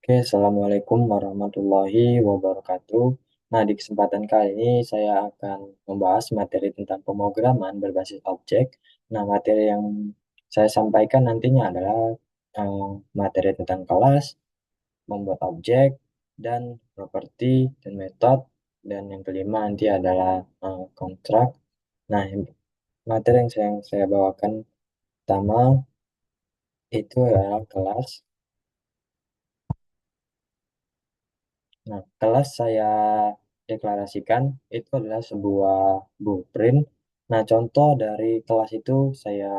Oke, Assalamualaikum warahmatullahi wabarakatuh. Nah, di kesempatan kali ini saya akan membahas materi tentang pemrograman berbasis objek. Nah, materi yang saya sampaikan nantinya adalah materi tentang kelas, membuat objek, dan properti dan metode. Dan yang kelima nanti adalah kontrak. Nah, materi yang saya bawakan pertama itu adalah kelas. Nah, kelas saya deklarasikan itu adalah sebuah blueprint. Nah, contoh dari kelas itu saya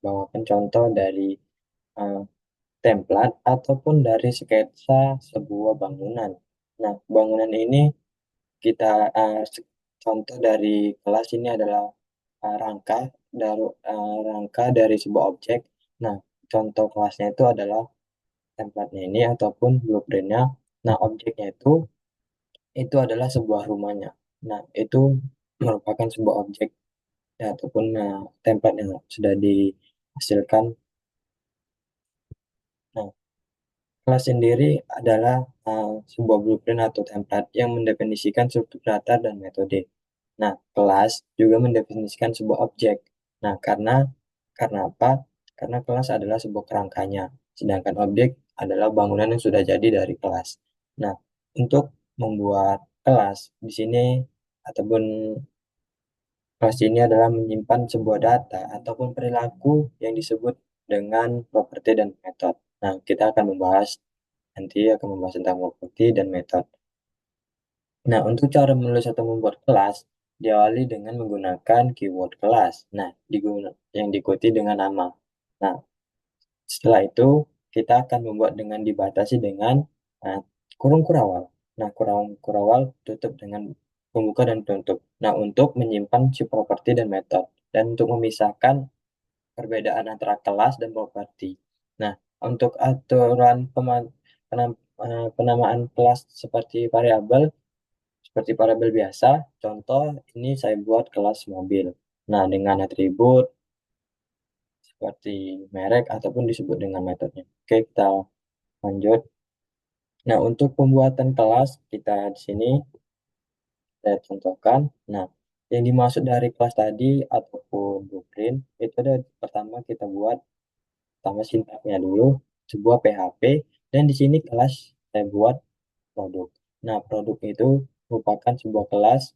bawakan contoh dari eh, template ataupun dari sketsa sebuah bangunan. Nah, bangunan ini kita contoh dari kelas ini adalah rangka dari sebuah objek. Nah, contoh kelasnya itu adalah template-nya ini ataupun blueprint-nya. Nah, objeknya itu adalah sebuah rumahnya. Nah, itu merupakan sebuah objek ya, ataupun template yang sudah dihasilkan. Nah, kelas sendiri adalah sebuah blueprint atau template yang mendefinisikan struktur data dan metode. Nah, kelas juga mendefinisikan sebuah objek. Nah, karena apa? Karena kelas adalah sebuah kerangkanya, sedangkan objek adalah bangunan yang sudah jadi dari kelas. Nah, untuk membuat kelas di sini ataupun kelas ini adalah menyimpan sebuah data ataupun perilaku yang disebut dengan properti dan metode. Nah, kita nanti akan membahas tentang properti dan metode. Nah, untuk cara menulis atau membuat kelas, diawali dengan menggunakan keyword kelas. Nah, yang diikuti dengan nama. Nah, setelah itu, kita akan membuat dengan dibatasi dengan uh, kurung kurawal. Nah, kurung kurawal tutup dengan pembuka dan penutup. Nah, untuk menyimpan si properti dan metode. Dan untuk memisahkan perbedaan antara kelas dan properti. Nah, untuk aturan penamaan kelas seperti variabel biasa, contoh ini saya buat kelas mobil. Nah, dengan atribut seperti merek ataupun disebut dengan metodenya. Oke, kita lanjut. Nah, untuk pembuatan kelas kita di sini saya contohkan. Nah, yang dimaksud dari kelas tadi ataupun blueprint itu ada pertama kita buat pertama sintaknya dulu sebuah PHP dan di sini kelas saya buat produk. Nah, produk itu merupakan sebuah kelas,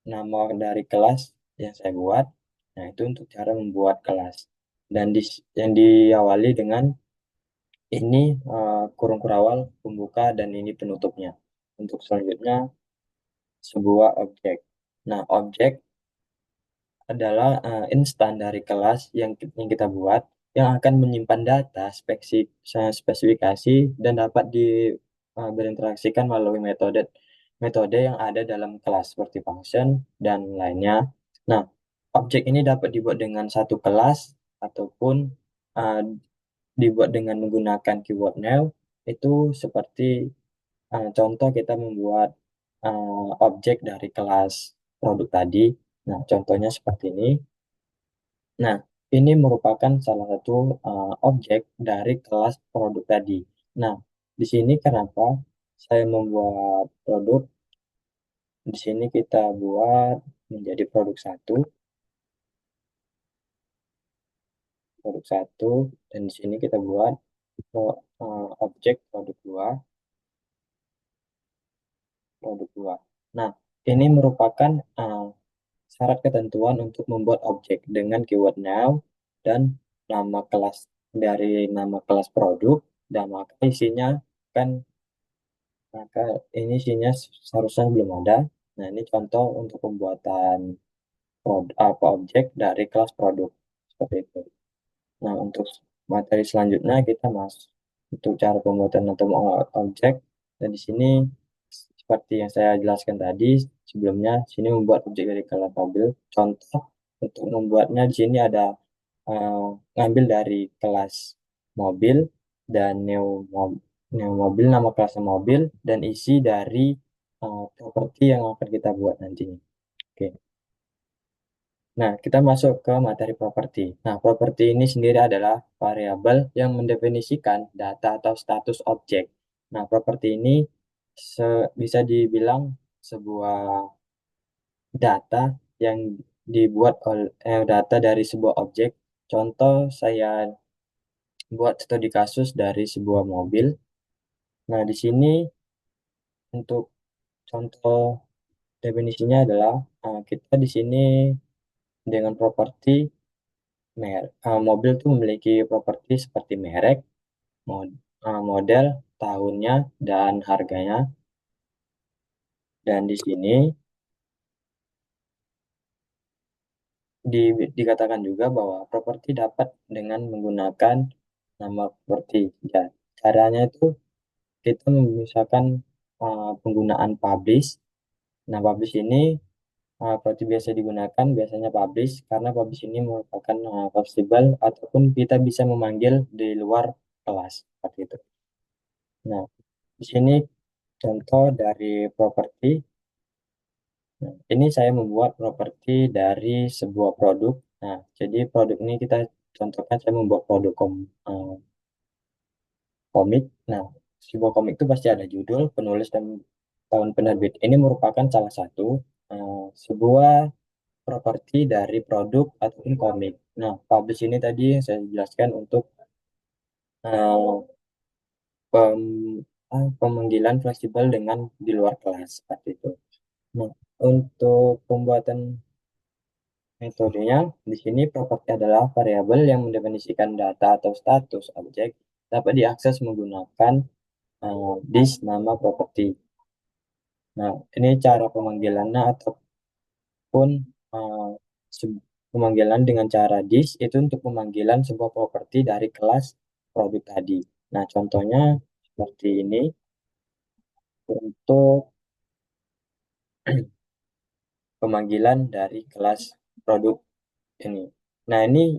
nama dari kelas yang saya buat. Nah, itu untuk cara membuat kelas. Dan yang diawali dengan ini kurung kurawal pembuka dan ini penutupnya. Untuk selanjutnya sebuah objek. Nah, objek adalah instan dari kelas yang kita buat yang akan menyimpan data spesifikasi dan dapat berinteraksikan melalui metode metode yang ada dalam kelas seperti function dan lainnya. Nah, objek ini dapat dibuat dengan satu kelas ataupun uh, dibuat dengan menggunakan keyword new. Itu seperti contoh kita membuat objek dari kelas produk tadi. Nah, contohnya seperti ini. Nah, ini merupakan salah satu objek dari kelas produk tadi. Nah, di sini kenapa saya membuat produk? Di sini kita buat menjadi produk satu, dan di sini kita buat objek produk dua. Nah, ini merupakan syarat ketentuan untuk membuat objek dengan keyword now dan nama kelas dari nama kelas produk dan maka isinya kan maka ini isinya seharusnya belum ada. Nah, ini contoh untuk pembuatan objek dari kelas produk seperti itu. Nah, untuk materi selanjutnya kita masuk untuk cara pembuatan atau objek. Dan di sini seperti yang saya jelaskan tadi sebelumnya, sini membuat objek dari kelas mobil. Contoh untuk membuatnya di sini ada eh, ngambil dari kelas mobil dan new mobil nama kelasnya mobil dan isi dari properti yang akan kita buat nantinya. Oke. Nah, kita masuk ke materi properti. Nah, properti ini sendiri adalah variabel yang mendefinisikan data atau status objek. Nah, properti ini bisa dibilang sebuah data yang dibuat oleh data dari sebuah objek. Contoh saya buat studi kasus dari sebuah mobil. Nah, di sini untuk contoh definisinya adalah kita di sini dengan properti mobil itu memiliki properti seperti merek, model, tahunnya, dan harganya. Dan di sini dikatakan juga bahwa properti dapat dengan menggunakan nama properti. Ya, caranya itu kita memisahkan penggunaan publish. Nah, publish ini seperti biasa digunakan biasanya publish karena publish ini merupakan fleksibel ataupun kita bisa memanggil di luar kelas seperti itu. Nah, di sini contoh dari properti. Nah, ini saya membuat properti dari sebuah produk. Nah, jadi produk ini kita contohkan saya membuat produk komik. Nah, sebuah komik itu pasti ada judul, penulis, dan tahun penerbit. Ini merupakan salah satu sebuah properti dari produk ataupun komik. Nah, publish ini tadi yang saya jelaskan untuk uh, pemanggilan fleksibel dengan di luar kelas seperti itu. Nah, untuk pembuatan metodenya, di sini properti adalah variabel yang mendefinisikan data atau status objek dapat diakses menggunakan this nama properti. Nah, ini cara pemanggilannya ataupun uh, pemanggilan dengan cara this itu untuk pemanggilan sebuah properti dari kelas produk tadi. Nah, contohnya seperti ini untuk pemanggilan dari kelas produk ini. Nah, ini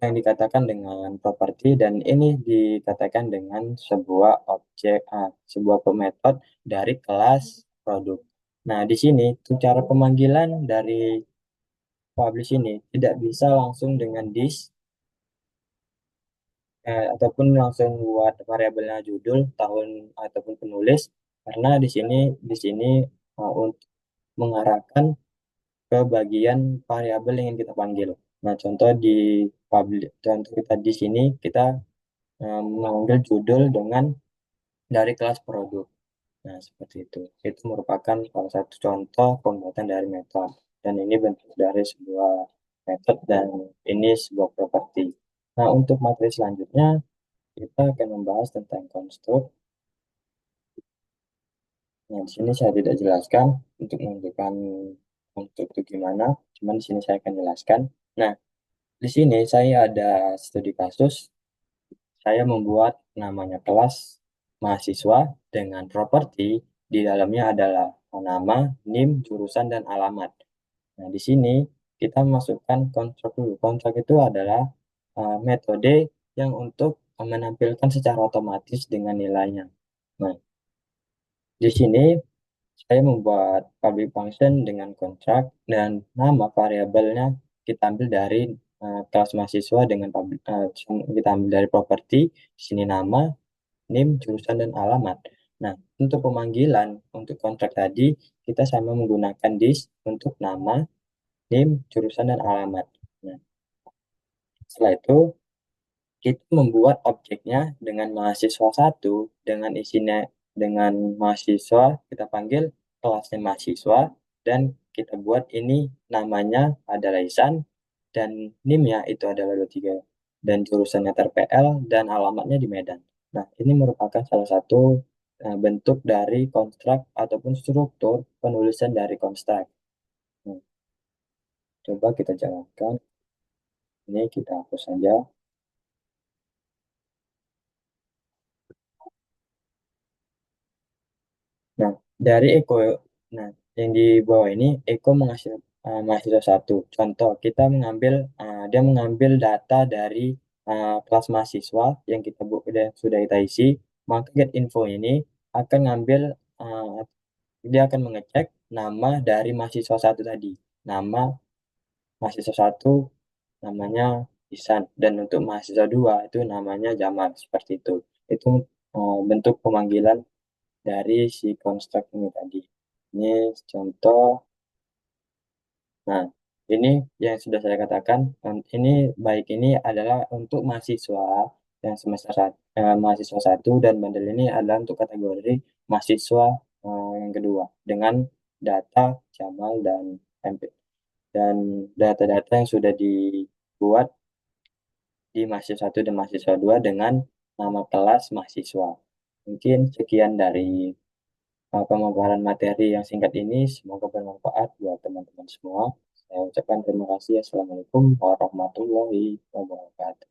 yang dikatakan dengan properti dan ini dikatakan dengan sebuah objek, sebuah metode dari kelas produk. Nah, di sini tuh cara pemanggilan dari publish ini tidak bisa langsung dengan this ataupun langsung buat variabelnya judul, tahun ataupun penulis karena di sini untuk mengarahkan ke bagian variabel yang ingin kita panggil. Nah, contoh kita di sini kita mengambil judul dengan dari kelas produk. Nah, seperti itu. Itu merupakan salah satu contoh pembuatan dari metode. Dan ini bentuk dari sebuah metode dan ini sebuah properti. Nah, untuk materi selanjutnya kita akan membahas tentang konstruk. Nah, di sini saya tidak jelaskan untuk menunjukkan konstruk itu gimana, cuman di sini saya akan jelaskan. Nah, di sini saya ada studi kasus. Saya membuat namanya kelas mahasiswa dengan properti di dalamnya adalah nama, NIM, jurusan, dan alamat. Nah, di sini kita masukkan kontrak dulu. Kontrak itu adalah metode yang untuk menampilkan secara otomatis dengan nilainya. Nah, di sini saya membuat public function dengan kontrak dan nama variabelnya kita ambil dari kelas mahasiswa dengan kita ambil dari properti, di sini nama, NIM, jurusan, dan alamat. Nah, untuk pemanggilan untuk kontrak tadi kita sama menggunakan this untuk nama, NIM, jurusan, dan alamat. Nah, setelah itu kita membuat objeknya dengan mahasiswa satu dengan isinya dengan mahasiswa kita panggil kelasnya mahasiswa dan kita buat ini namanya adalah Ihsan dan NIM-nya itu adalah 23 dan jurusannya TRPL dan alamatnya di Medan. Nah, ini merupakan salah satu bentuk dari konstrak ataupun struktur penulisan dari konstrak. Nah, coba kita jalankan. Ini kita hapus saja. Nah, dari Eko, nah yang di bawah ini Eko menghasilkan mahasiswa satu. Contoh, dia mengambil data dari kelas mahasiswa yang sudah kita isi. Maka get info ini akan ngambil, uh, dia akan mengecek nama dari mahasiswa satu tadi. Nama mahasiswa satu namanya Isan dan untuk mahasiswa dua itu namanya Jamal seperti itu. Itu bentuk pemanggilan dari si konstruk ini tadi. Ini contoh. Nah, ini yang sudah saya katakan, ini baik ini adalah untuk mahasiswa yang mahasiswa satu, dan bundle ini adalah untuk kategori mahasiswa yang kedua dengan data Jamal dan MP, dan data-data yang sudah dibuat di mahasiswa satu dan mahasiswa dua dengan nama kelas mahasiswa. Mungkin sekian dari pemaparan materi yang singkat ini. Semoga bermanfaat buat teman-teman semua. Saya ucapkan terima kasih. Assalamualaikum warahmatullahi wabarakatuh.